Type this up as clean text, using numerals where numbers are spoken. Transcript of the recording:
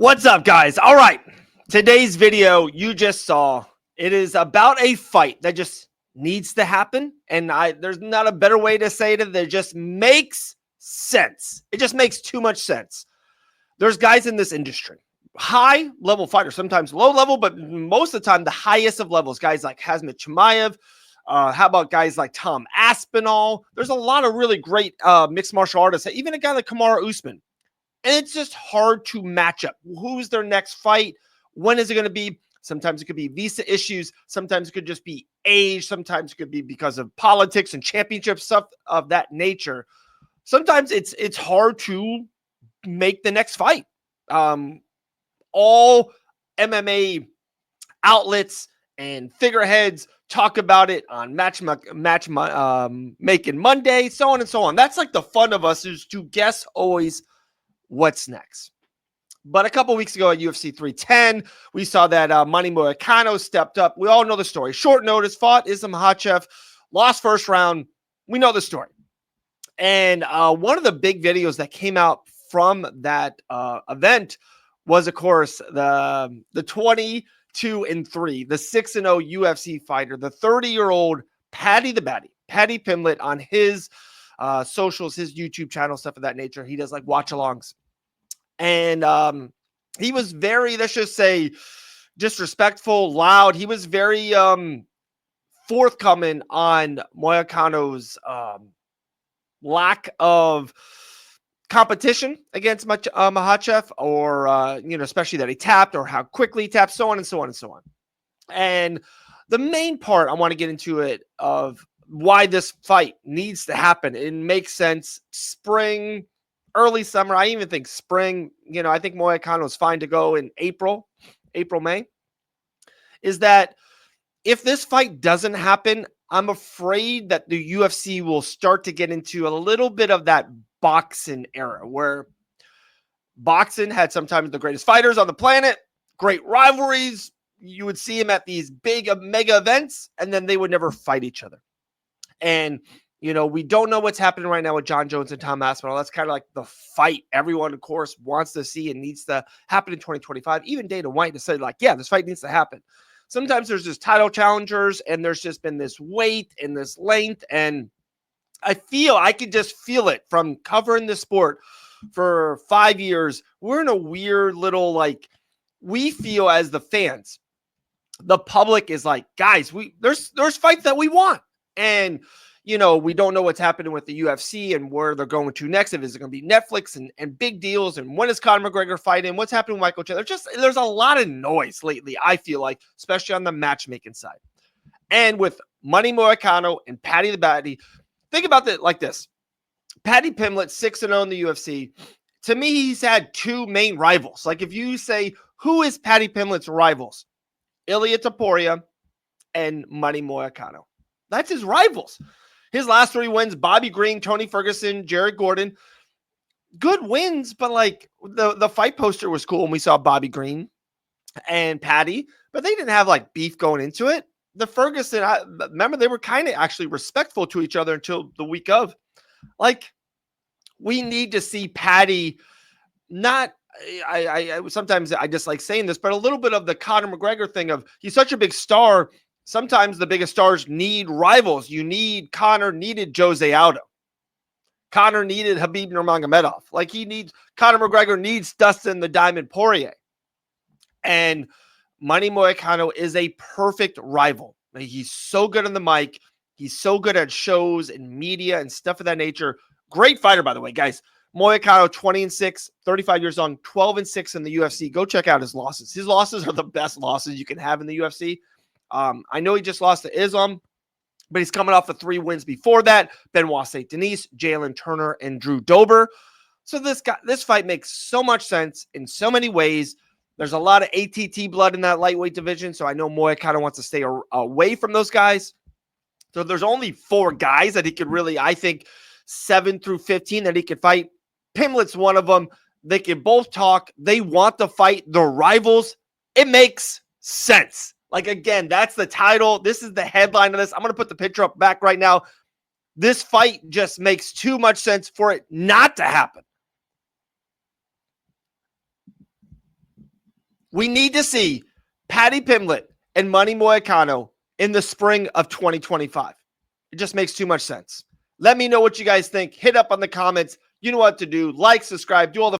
What's up, guys? All right, today's video you just saw, it is about a fight that just needs to happen, and there's not a better way to say it. That just makes sense. It just makes too much sense. There's guys in this industry, high level fighters, sometimes low level, but most of the time the highest of levels. Guys like Khamzat Chimaev. How about guys like Tom Aspinall? There's a lot of really great mixed martial artists. Even a guy like Kamaru Usman. And it's just hard to match up. Who's their next fight? When is it going to be? Sometimes it could be visa issues. Sometimes it could just be age. Sometimes it could be because of politics and championship stuff of that nature. Sometimes it's hard to make the next fight. All MMA outlets and figureheads talk about it on making Monday, so on and so on. That's like the fun of us, is to guess always what's next. But a couple weeks ago at UFC 310, we saw that Renato Moicano stepped up. We all know the story. Short notice, fought Islam Makhachev, lost first round. We know the story. And one of the big videos that came out from that event was, of course, the 22-3, the 6-0 UFC fighter, the 30-year-old Paddy Pimblett, on his socials, his YouTube channel, stuff of that nature. He does like watch-alongs. And he was very, let's just say, disrespectful, loud. He was very forthcoming on Moicano's lack of competition against Makhachev, or especially that he tapped, or how quickly he tapped, so on and so on and so on. And the main part I want to get into it of why this fight needs to happen. It makes sense. Spring, early summer. I even think spring. I think Moicano is fine to go in April, May. Is that if this fight doesn't happen, I'm afraid that the UFC will start to get into a little bit of that boxing era, where boxing had sometimes the greatest fighters on the planet, great rivalries. You would see them at these big mega events, and then they would never fight each other. And we don't know what's happening right now with John Jones and Tom Aspinall. That's kind of like the fight everyone, of course, wants to see and needs to happen in 2025. Even Dana White has said, like, yeah, this fight needs to happen. Sometimes there's just title challengers, and there's just been this weight and this length. And I could just feel it from covering the sport for 5 years. We're in a weird little, like, we feel as the fans, the public is like, guys, there's fights that we want. And we don't know what's happening with the UFC and where they're going to next. If it's going to be Netflix and big deals, and when is Conor McGregor fighting? What's happening with Michael Chandler? There's a lot of noise lately, I feel like, especially on the matchmaking side. And with Renato Moicano and Paddy the Baddy, think about it like this. Paddy Pimblett, 6-0 in the UFC. To me, he's had two main rivals. Like, if you say, who is Paddy Pimblett's rivals? Ilia Topuria and Renato Moicano. That's his rivals. His last 3 wins: Bobby Green, Tony Ferguson, Jared Gordon. Good wins, but like the fight poster was cool when we saw Bobby Green and Paddy, but they didn't have like beef going into it. The Ferguson, remember, they were kind of actually respectful to each other until the week of. Like, we need to see Paddy not. I sometimes I just like saying this, but a little bit of the Conor McGregor thing of, he's such a big star. Sometimes the biggest stars need rivals. Conor needed Jose Aldo. Conor needed Khabib Nurmagomedov. Like, Conor McGregor needs Dustin the Diamond Poirier. And Renato Moicano is a perfect rival. He's so good on the mic. He's so good at shows and media and stuff of that nature. Great fighter, by the way, guys. Moicano, 20-6, 35 years young, 12-6 in the UFC. Go check out his losses. His losses are the best losses you can have in the UFC. I know he just lost to Islam, but he's coming off of 3 wins before that: Benoit St. Denis, Jalen Turner, and Drew Dober. So this fight makes so much sense in so many ways. There's a lot of ATT blood in that lightweight division, so I know Moicano wants to stay away from those guys. So there's only 4 guys that he could really, I think, 7 through 15 that he could fight. Pimblett's one of them. They can both talk. They want to fight. They're rivals. It makes sense. Like, again, that's the title. This is the headline of this. I'm going to put the picture up back right now. This fight just makes too much sense for it not to happen. We need to see Paddy Pimblett and Money Moicano in the spring of 2025. It just makes too much sense. Let me know what you guys think. Hit up on the comments. You know what to do. Like, subscribe, do all the